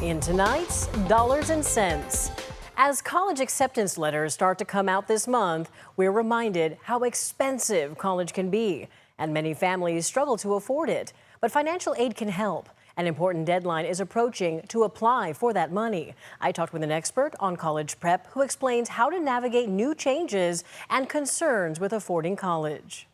in tonight's Dollars and Cents. As college acceptance letters start to come out this month, we're reminded how expensive college can be, and many families struggle to afford it. But financial aid can help. An important deadline is approaching to apply for that money. I talked with an expert on college prep who explains how to navigate new changes and concerns with affording college.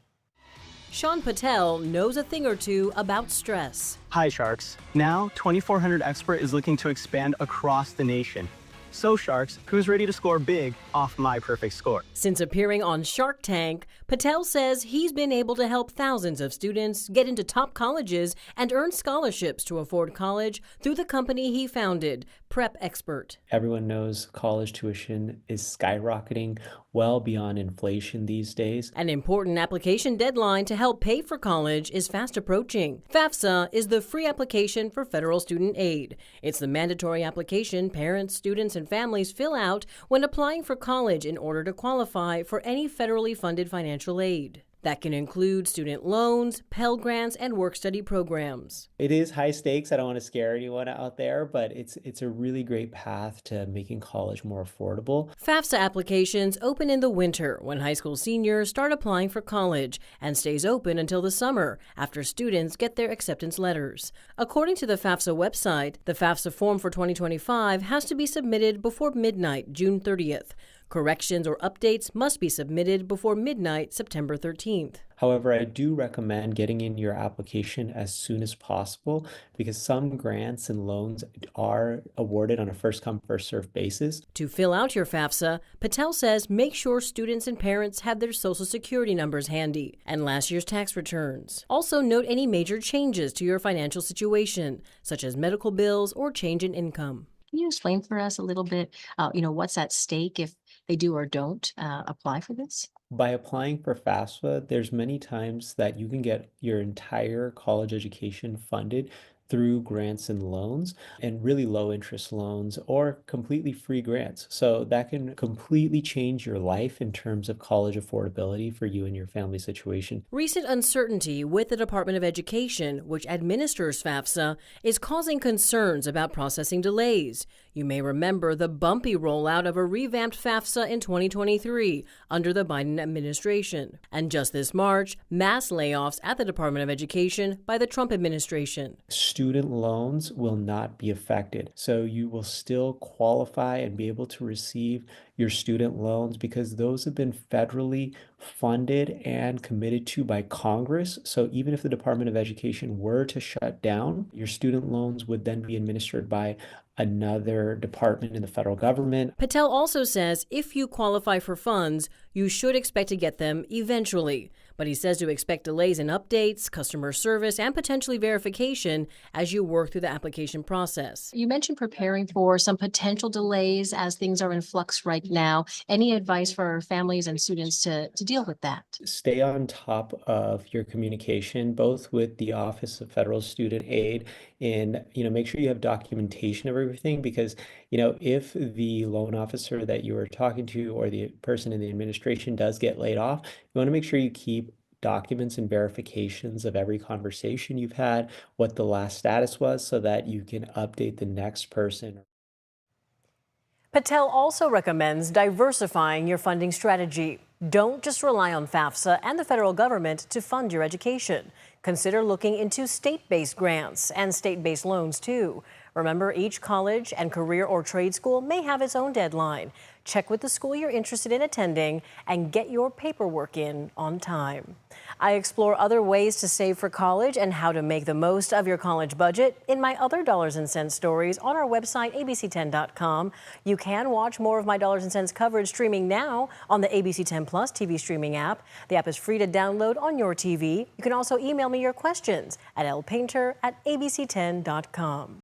Shaan Patel knows a thing or two about stress. Hi, Sharks. Now, 2400 Expert is looking to expand across the nation. So, Sharks, who's ready to score big off my perfect score? Since appearing on Shark Tank, Patel says he's been able to help thousands of students get into top colleges and earn scholarships to afford college through the company he founded, Prep Expert. Everyone knows college tuition is skyrocketing well beyond inflation these days. An important application deadline to help pay for college is fast approaching. FAFSA is the free application for federal student aid. It's the mandatory application parents, students, and families fill out when applying for college in order to qualify for any federally funded financial aid. That can include student loans, Pell Grants, and work-study programs. It is high stakes. I don't want to scare anyone out there, but it's a really great path to making college more affordable. FAFSA applications open in the winter when high school seniors start applying for college and stays open until the summer after students get their acceptance letters. According to the FAFSA website, the FAFSA form for 2025 has to be submitted before midnight, June 30th. Corrections or updates must be submitted before midnight, September 13th. However, I do recommend getting in your application as soon as possible because some grants and loans are awarded on a first-come, first-served basis. To fill out your FAFSA, Patel says make sure students and parents have their Social Security numbers handy and last year's tax returns. Also note any major changes to your financial situation, such as medical bills or change in income. Can you explain for us a little bit, what's at stake if they do or don't apply for this? By applying for FAFSA, there's many times that you can get your entire college education funded through grants and loans and really low interest loans or completely free grants. So that can completely change your life in terms of college affordability for you and your family situation. Recent uncertainty with the Department of Education, which administers FAFSA, is causing concerns about processing delays. You may remember the bumpy rollout of a revamped FAFSA in 2023 under the Biden administration. And just this March, mass layoffs at the Department of Education by the Trump administration. Student loans will not be affected. So you will still qualify and be able to receive your student loans because those have been federally funded and committed to by Congress. So even if the Department of Education were to shut down, your student loans would then be administered by another department in the federal government. Patel also says if you qualify for funds, you should expect to get them eventually. But he says to expect delays in updates, customer service, and potentially verification as you work through the application process. You mentioned preparing for some potential delays as things are in flux right now. Any advice for families and students to deal with that? Stay on top of your communication, both with the Office of Federal Student Aid and, make sure you have documentation of everything because, if the loan officer that you are talking to or the person in the administration does get laid off, you want to make sure you keep documents and verifications of every conversation you've had, what the last status was, so that you can update the next person. Patel also recommends diversifying your funding strategy. Don't just rely on FAFSA and the federal government to fund your education. Consider looking into state-based grants and state-based loans, too. Remember, each college and career or trade school may have its own deadline. Check with the school you're interested in attending and get your paperwork in on time. I explore other ways to save for college and how to make the most of your college budget in my other Dollars and Cents stories on our website, abc10.com. You can watch more of my Dollars and Cents coverage streaming now on the ABC 10 Plus TV streaming app. The app is free to download on your TV. You can also email me your questions at lpainter@abc10.com.